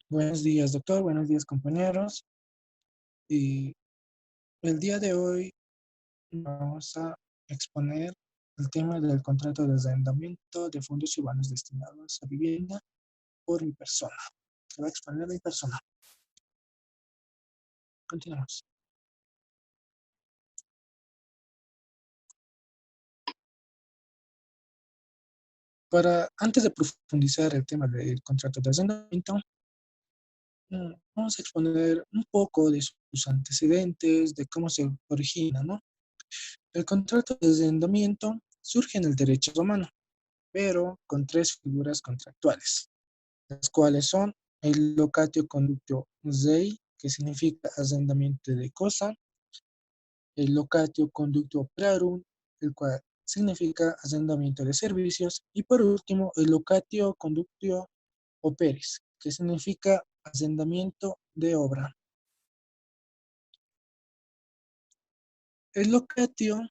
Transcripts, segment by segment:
Buenos días, doctor. Buenos días, compañeros. Y el día de hoy vamos a exponer el tema del contrato de arrendamiento de fondos urbanos destinados a vivienda por mi persona. Se va a exponer mi persona. Continuamos. Antes de profundizar el tema del contrato de arrendamiento, vamos a exponer un poco de sus antecedentes, de cómo se origina, ¿no? El contrato de arrendamiento surge en el derecho romano, pero con tres figuras contractuales, las cuales son el locatio conductio rei, que significa arrendamiento de cosa, el locatio conductio prarum, el cual significa arrendamiento de servicios, y por último el locatio conductio operis, que significa arrendamiento de obra. El locatio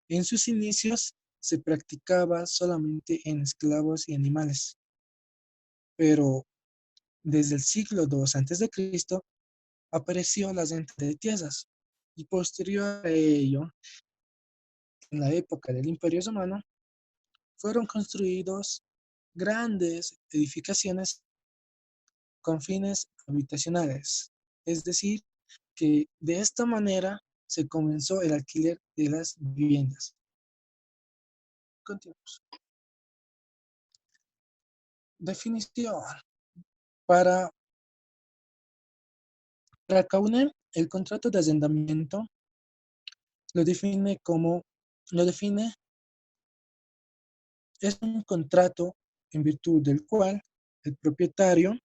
en sus inicios se practicaba solamente en esclavos y animales, pero desde el siglo II a.C. apareció la renta de tierras y posterior a ello, en la época del Imperio Romano, fueron construidos grandes edificaciones con fines habitacionales. Es decir, que de esta manera se comenzó el alquiler de las viviendas. Continuamos. Definición. Para, para Kauner, el contrato de arrendamiento lo define como, lo define es un contrato en virtud del cual el propietario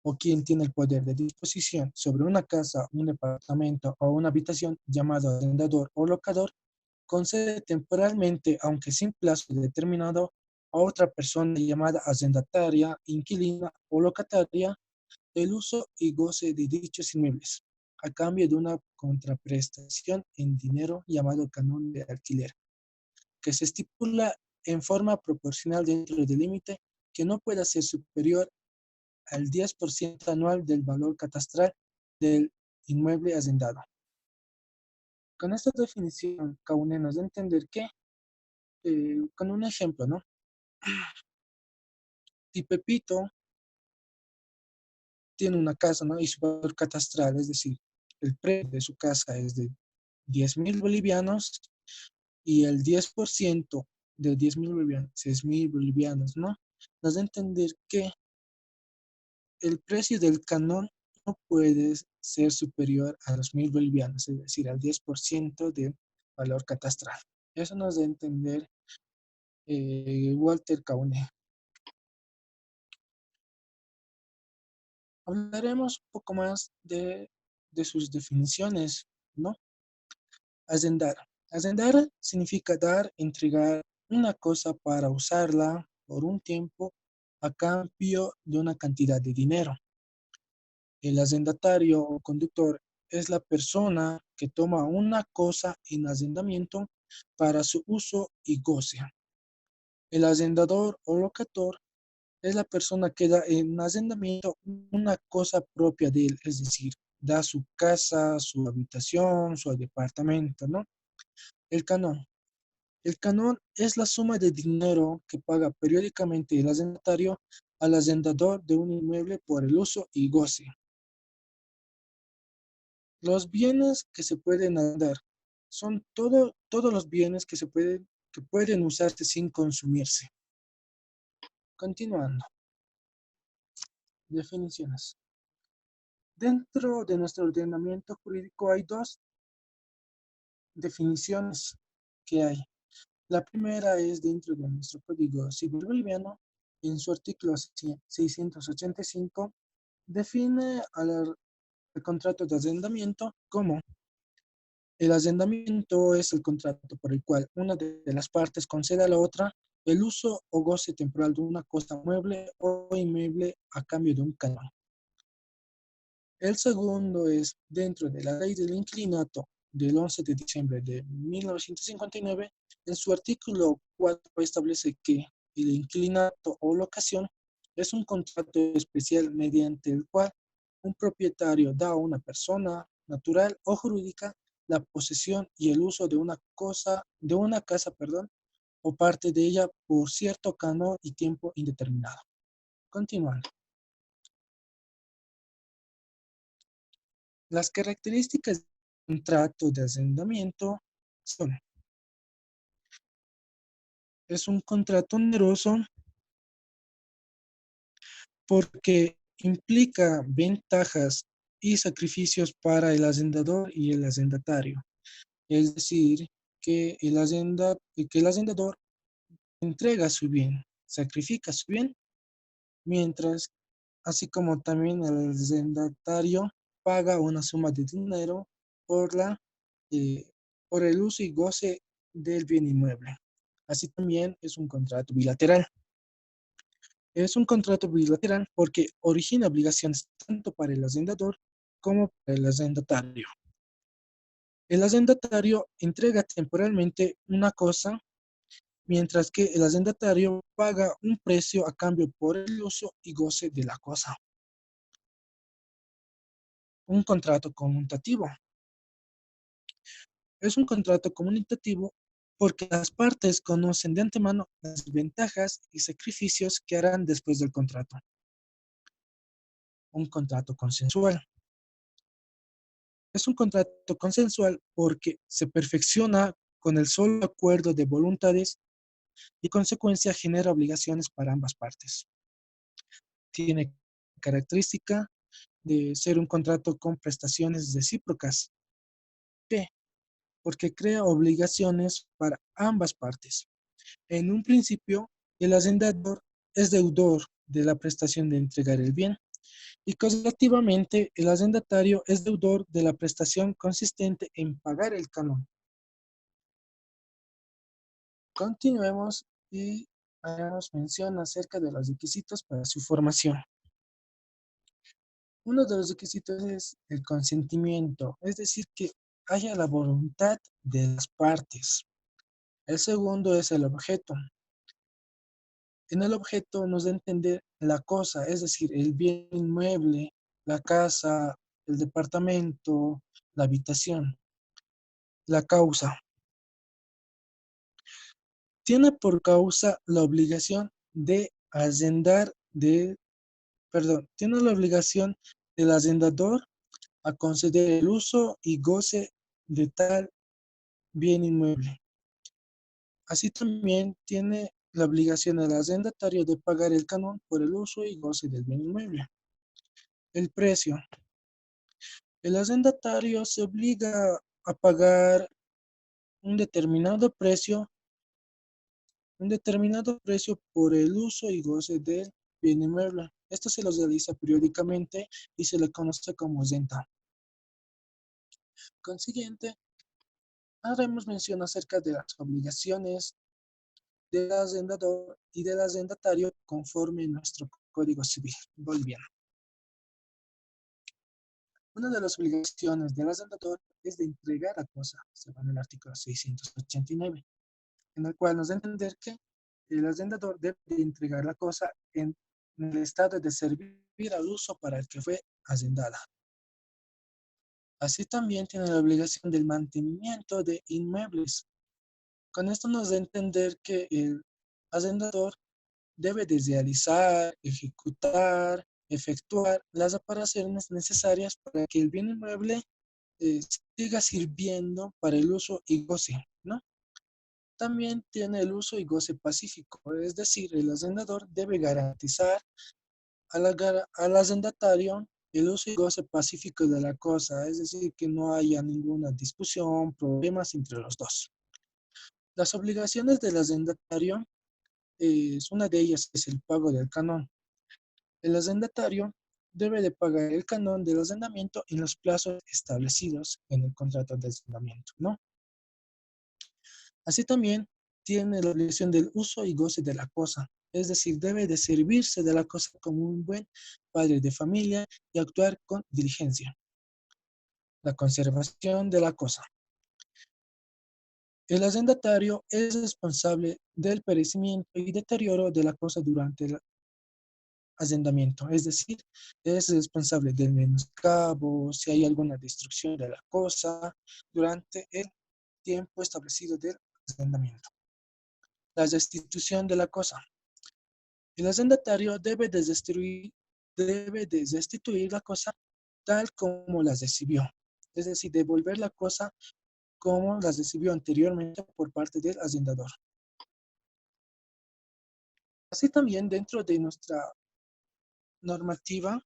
o quien tiene el poder de disposición sobre una casa, un departamento o una habitación llamado arrendador o locador concede temporalmente, aunque sin plazo determinado, a otra persona llamada arrendataria, inquilina o locataria el uso y goce de dichos inmuebles, a cambio de una contraprestación en dinero llamado canon de alquiler, que se estipula en forma proporcional dentro del límite que no pueda ser superior al 10% anual del valor catastral del inmueble arrendado. Con esta definición, Kaune nos da a entender que, con un ejemplo, ¿no? Si Pepito tiene una casa, ¿no? Y su valor catastral, es decir, el precio de su casa es de 10.000 bolivianos y el 10% de 10.000 bolivianos, 6.000 bolivianos, ¿no? Nos da a entender que el precio del canon no puede ser superior a los 1.000 bolivianos, es decir, al 10% del valor catastral. Eso nos da a entender Walter Kaune. Hablaremos un poco más de sus definiciones, ¿no? Arrendar. Arrendar significa dar, entregar una cosa para usarla por un tiempo a cambio de una cantidad de dinero. El arrendatario o conductor es la persona que toma una cosa en arrendamiento para su uso y goce. El arrendador o locator es la persona que da en arrendamiento una cosa propia de él, es decir, da su casa, su habitación, su departamento, ¿no? El canon. El canon es la suma de dinero que paga periódicamente el arrendatario al arrendador de un inmueble por el uso y goce. Los bienes que se pueden arrendar son todos los bienes que pueden usarse sin consumirse. Continuando. Definiciones. Dentro de nuestro ordenamiento jurídico hay dos definiciones que hay. La primera es dentro de nuestro Código Civil Boliviano, en su artículo 685, define el contrato de arrendamiento como el arrendamiento es el contrato por el cual una de las partes concede a la otra el uso o goce temporal de una cosa mueble o inmueble a cambio de un canon. El segundo es dentro de la ley del inclinato del 11 de diciembre de 1959, en su artículo 4 establece que el inclinato o locación Es un contrato especial mediante el cual un propietario da a una persona natural o jurídica la posesión y el uso de una cosa, de una casa, perdón, o parte de ella por cierto canon y tiempo indeterminado. Continuando. Las características de un contrato de arrendamiento son: es un contrato oneroso porque implica ventajas y sacrificios para el arrendador y el arrendatario. Es decir, que el arrendador entrega su bien, sacrifica su bien, mientras, así como también el arrendatario paga una suma de dinero por eh, por el uso y goce del bien inmueble. Así también es un contrato bilateral. Es un contrato bilateral porque origina obligaciones tanto para el arrendador como para el arrendatario. El arrendatario entrega temporalmente una cosa, mientras que el arrendatario paga un precio a cambio por el uso y goce de la cosa. Un contrato conmutativo. Es un contrato comunitativo porque las partes conocen de antemano las ventajas y sacrificios que harán después del contrato. Un contrato consensual. Es un contrato consensual porque se perfecciona con el solo acuerdo de voluntades y consecuencia genera obligaciones para ambas partes. Tiene característica de ser un contrato con prestaciones recíprocas. ¿Por qué? Porque crea obligaciones para ambas partes. En un principio, el arrendador es deudor de la prestación de entregar el bien y correlativamente el arrendatario es deudor de la prestación consistente en pagar el canon. Continuemos y hagamos mención acerca de los requisitos para su formación. Uno de los requisitos es el consentimiento, es decir, que haya la voluntad de las partes. El segundo es el objeto. En el objeto nos da a entender la cosa, es decir, el bien inmueble, la casa, el departamento, la habitación. La causa. Tiene por causa la obligación de arrendar tiene la obligación del arrendador a conceder el uso y goce de tal bien inmueble. Así también tiene la obligación del arrendatario de pagar el canon por el uso y goce del bien inmueble. El precio. El arrendatario se obliga a pagar un determinado precio, por el uso y goce del bien inmueble. Esto se lo realiza periódicamente y se le conoce como renta. Consiguiente, haremos mención acerca de las obligaciones del arrendador y del arrendatario conforme nuestro Código Civil boliviano. Una de las obligaciones del arrendador es de entregar la cosa, según el artículo 689, en el cual nos da a entender que el arrendador debe de entregar la cosa en el estado de servir al uso para el que fue arrendada. Así también tiene la obligación del mantenimiento de inmuebles. Con esto nos da a entender que el arrendador debe de realizar, ejecutar, efectuar las operaciones necesarias para que el bien inmueble siga sirviendo para el uso y goce, ¿no? También tiene el uso y goce pacífico, es decir, el arrendador debe garantizar al arrendatario el uso y goce pacífico de la cosa, es decir, que no haya ninguna discusión, problemas entre los dos. Las obligaciones del arrendatario, una de ellas es el pago del canon. El arrendatario debe de pagar el canon del arrendamiento en los plazos establecidos en el contrato de arrendamiento, ¿no? Así también tiene la obligación del uso y goce de la cosa, es decir, debe de servirse de la cosa como un buen padre de familia y actuar con diligencia. La conservación de la cosa. El arrendatario es responsable del perecimiento y deterioro de la cosa arrendamiento, es decir, es responsable del menoscabo, si hay alguna destrucción de la cosa durante el tiempo establecido del arrendamiento. La restitución de la cosa. El arrendatario debe de restituir la cosa tal como la recibió, es decir, devolver la cosa como la recibió anteriormente por parte del arrendador. Así también dentro de nuestra normativa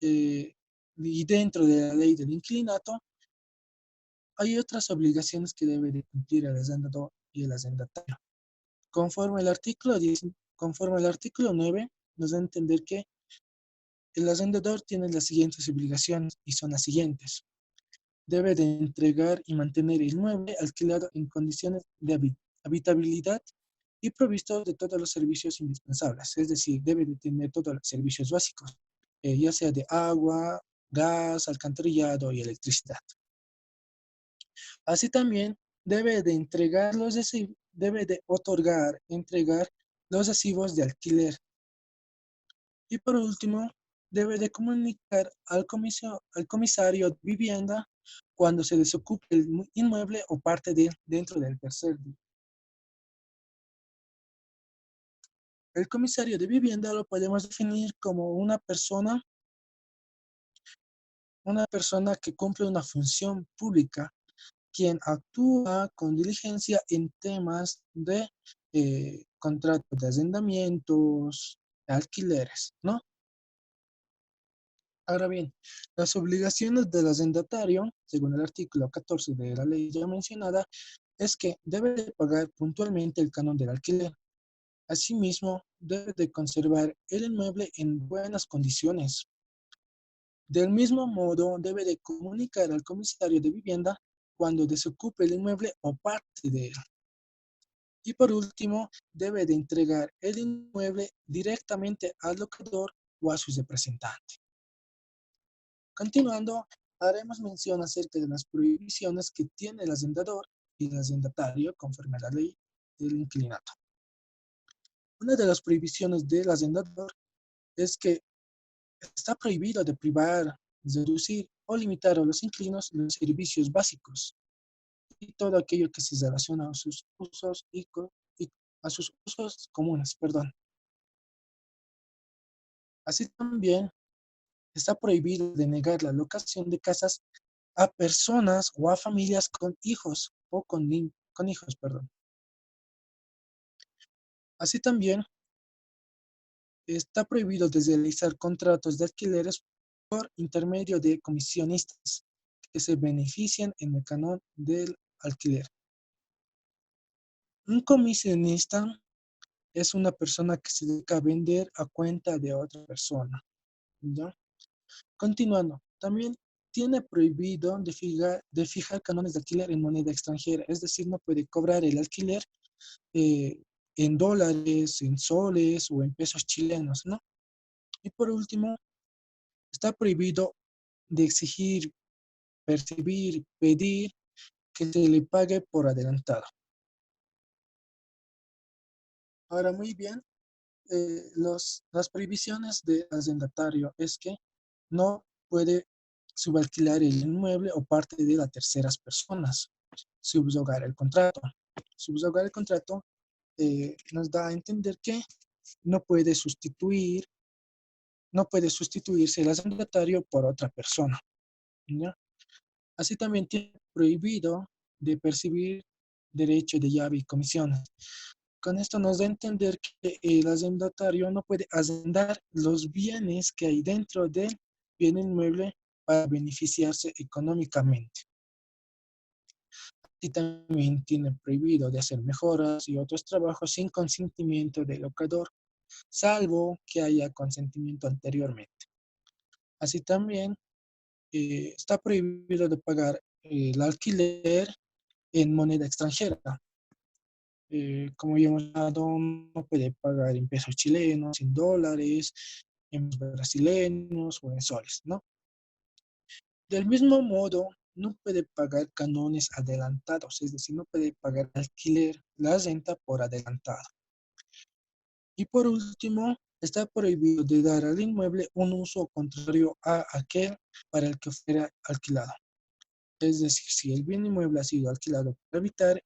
y dentro de la ley del inquilinato, hay otras obligaciones que debe de cumplir el arrendador y el arrendatario. Conforme al artículo 10, conforme al artículo 9, nos da a entender que el arrendador tiene las siguientes obligaciones y son las siguientes. Debe de entregar y mantener el inmueble alquilado en condiciones de habitabilidad y provisto de todos los servicios indispensables, es decir, debe de tener todos los servicios básicos, ya sea de agua, gas, alcantarillado y electricidad. Así también debe de debe de entregar los recibos de alquiler. Y por último, debe de comunicar al comisario de vivienda cuando se desocupe el inmueble o parte de dentro del tercer día. El comisario de vivienda lo podemos definir como una persona que cumple una función pública, quien actúa con diligencia en temas de contratos de arrendamientos, alquileres, ¿no? Ahora bien, las obligaciones del arrendatario, según el artículo 14 de la ley ya mencionada, es que debe de pagar puntualmente el canon del alquiler. Asimismo, debe de conservar el inmueble en buenas condiciones. Del mismo modo, debe de comunicar al comisario de vivienda cuando desocupe el inmueble o parte de él. Y por último, debe de entregar el inmueble directamente al locador o a su representante. Continuando, haremos mención acerca de las prohibiciones que tiene el arrendador y el arrendatario conforme a la ley del inquilinato. Una de las prohibiciones del arrendador es que está prohibido de privar, reducir o limitar a los inquilinos los servicios básicos y todo aquello que se relaciona a sus usos y a sus usos comunes, perdón. Así también está prohibido de negar la locación de casas a personas o a familias con hijos o con hijos, perdón. Así también está prohibido de realizar contratos de alquileres por intermedio de comisionistas que se benefician en el canon del alquiler. Un comisionista es una persona que se dedica a vender a cuenta de otra persona, ¿ya? Continuando, también tiene prohibido de fijar canones de alquiler en moneda extranjera, es decir, no puede cobrar el alquiler eh, en dólares, en soles o en pesos chilenos, ¿no? Y por último, está prohibido de exigir, percibir, pedir que se le pague por adelantado. Ahora, muy bien, las prohibiciones de arrendatario es que no puede subalquilar el inmueble o parte de las terceras personas, subrogar el contrato. Subrogar el contrato nos da a entender que no puede no puede sustituirse el arrendatario por otra persona, ¿ya? Así también tiene prohibido de percibir derecho de llave y comisiones. Con esto nos da a entender que el arrendatario no puede arrendar los bienes que hay dentro del bien inmueble para beneficiarse económicamente. Y también tiene prohibido de hacer mejoras y otros trabajos sin consentimiento del locador, salvo que haya consentimiento anteriormente. Así también está prohibido de pagar el alquiler en moneda extranjera. Como ya hemos dado, no puede pagar en pesos chilenos, en dólares, en brasileños o en soles, ¿no? Del mismo modo, no puede pagar canones adelantados, es decir, no puede pagar alquiler, la renta por adelantado. Y por último, Está prohibido de dar al inmueble un uso contrario a aquel para el que fuera alquilado. Es decir, si el bien inmueble ha sido alquilado para habitar,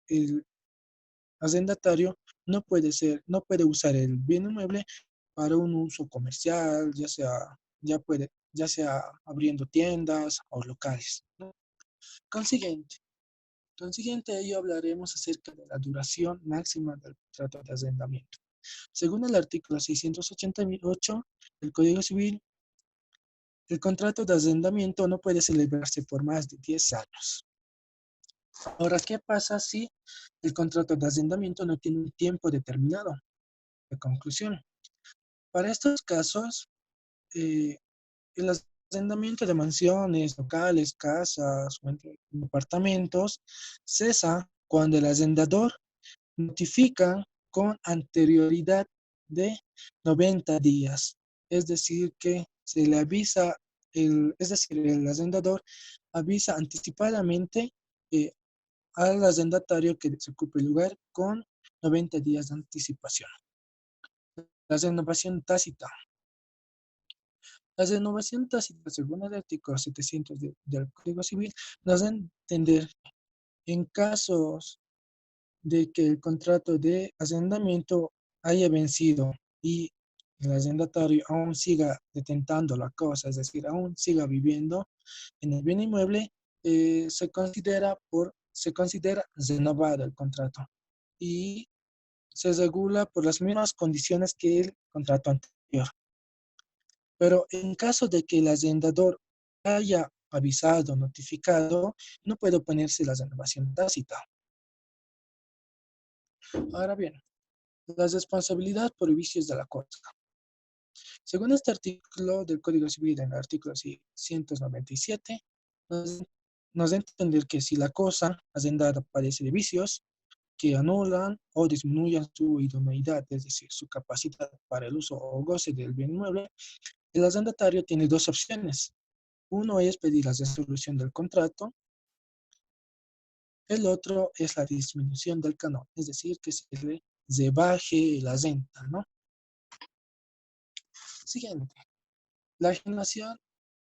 el arrendatario no puede usar el bien inmueble para un uso comercial, ya sea abriendo tiendas o locales, ¿no? Consiguiente, consiguiente a ello hablaremos acerca de la duración máxima del contrato de arrendamiento. Según el artículo 688 del Código Civil, el contrato de arrendamiento no puede celebrarse por más de 10 años. Ahora, ¿qué pasa si el contrato de arrendamiento no tiene un tiempo determinado de conclusión? Para estos casos, eh, el arrendamiento de mansiones, locales, casas o departamentos cesa cuando el arrendador notifica con anterioridad de 90 días. Es decir, que se le avisa, el arrendador avisa anticipadamente eh, al arrendatario que se ocupe el lugar con 90 días de anticipación. La renovación tácita. La renovación tácita, según el artículo 700 del Código Civil, nos da a entender en casos de que el contrato de arrendamiento haya vencido y el arrendatario aún siga detentando la cosa, es decir, aún siga viviendo en el bien inmueble, se considera renovado el contrato y se regula por las mismas condiciones que el contrato anterior. Pero en caso de que el arrendador haya avisado, notificado, no puede oponerse la renovación tácita. Ahora bien, la responsabilidad por vicios de la cosa. Según este artículo del Código Civil, en el artículo 697, nos, nos da a entender que si la cosa arrendada padece de vicios que anulan o disminuyan su idoneidad, es decir, su capacidad para el uso o goce del bien inmueble, el arrendatario tiene dos opciones. Uno es pedir la resolución del contrato, el otro es la disminución del canon, es decir, que se le rebaje la renta, ¿no? Siguiente, la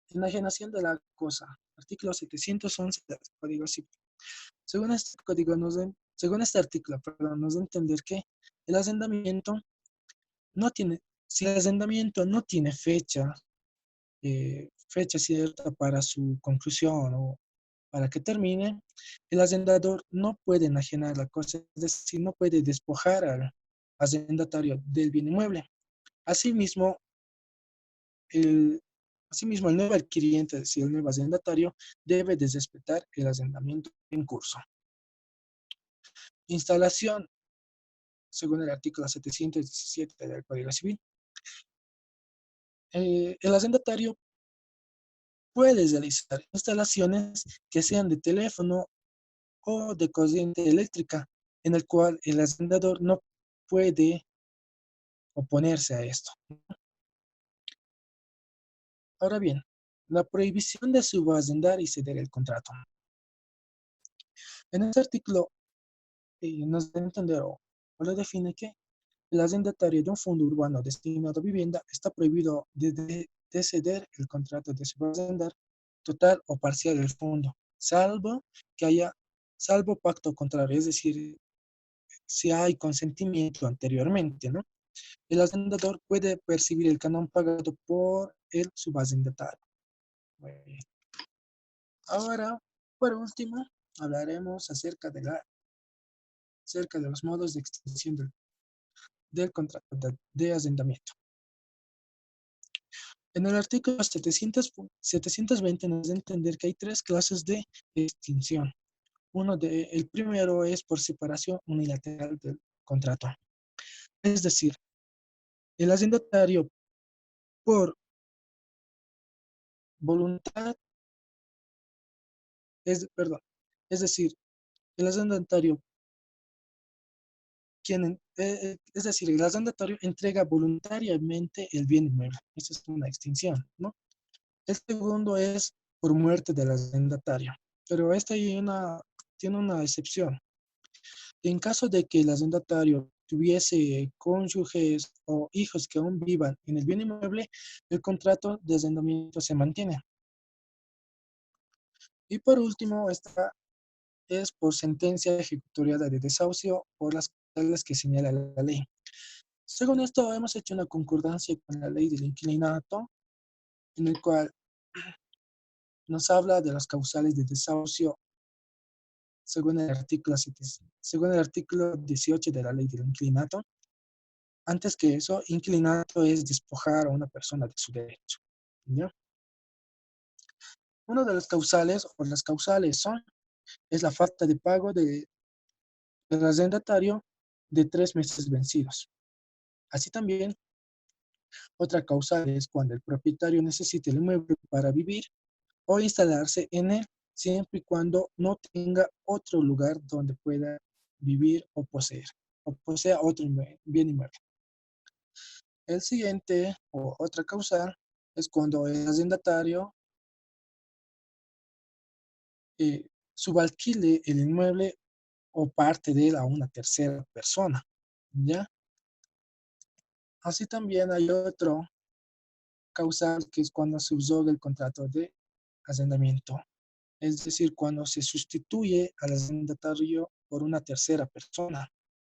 enajenación de la cosa. Artículo 711 del Código Civil. Según este artículo, perdón, nos da a entender que el arrendamiento no tiene, si el arrendamiento no tiene fecha cierta para su conclusión o para que termine, el arrendador no puede enajenar la cosa, es decir, no puede despojar al arrendatario del bien inmueble. Asimismo, el, asimismo, el nuevo adquiriente, es decir, el nuevo arrendatario, debe de respetar el arrendamiento en curso. Instalación, según el artículo 717 del Código Civil. El arrendatario puede realizar instalaciones que sean de teléfono o de corriente eléctrica, en el cual el arrendador no puede oponerse a esto. Ahora bien, la prohibición de subarrendar y ceder el contrato. En este artículo nos da a entender o lo define que el arrendatario de un fondo urbano destinado a vivienda está prohibido de ceder el contrato de subarrendar total o parcial del fondo, salvo pacto contrario, es decir, si hay consentimiento anteriormente, ¿no? El arrendador puede percibir el canon pagado por el subarrendatario. Muy bien. Ahora, por último, hablaremos acerca de los modos de extinción del contrato de arrendamiento. En el artículo 720 nos da a entender que hay tres clases de extinción. El primero es por separación unilateral del contrato. Es decir, el arrendatario por voluntad, perdón, es decir, el arrendatario es decir, el arrendatario entrega voluntariamente el bien inmueble. Esa es una extinción, ¿no? El segundo es por muerte del arrendatario, pero esta tiene una excepción. En caso de que el arrendatario tuviese cónyuges o hijos que aún vivan en el bien inmueble, el contrato de arrendamiento se mantiene. Y por último, esta es por sentencia ejecutoriada de desahucio por las causales que señala la ley. Según esto, hemos hecho una concordancia con la ley del inquilinato, en el cual nos habla de las causales de desahucio según el artículo 18 de la ley del inquilinato. Antes que eso, inquilinato es despojar a una persona de su derecho, ¿ya? Una de las causales, o las causales es la falta de pago del arrendatario de 3 meses vencidos. Así también, otra causal es cuando el propietario necesite el inmueble para vivir o instalarse en él, siempre y cuando no tenga otro lugar donde pueda vivir o posea otro bien inmueble. El siguiente, o otra causal, es cuando el arrendatario subalquile el inmueble o parte de él a una tercera persona, ¿ya? Así también hay otro causal que es cuando se usó el contrato de arrendamiento, es decir, cuando se sustituye al arrendatario por una tercera persona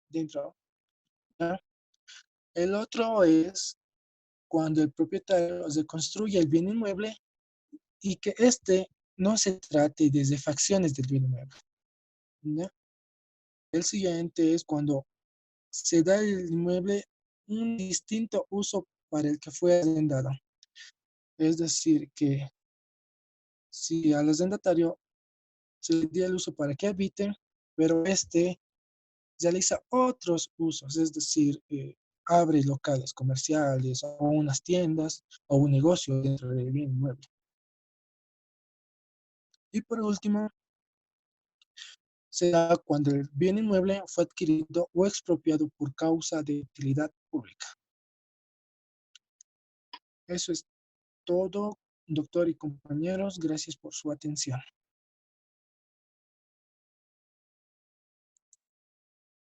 dentro, ¿ya? El otro es cuando el propietario reconstruye el bien inmueble y que éste no se trate desde facciones del bien inmueble, ¿ya? El siguiente es cuando se da el inmueble un distinto uso para el que fue arrendado. Es decir, que si al arrendatario se le dio el uso para que habite, pero este realiza otros usos, es decir, abre locales comerciales o unas tiendas o un negocio dentro del bien inmueble. Y por último, se da cuando el bien inmueble fue adquirido o expropiado por causa de utilidad pública. Eso es todo, doctor y compañeros. Gracias por su atención.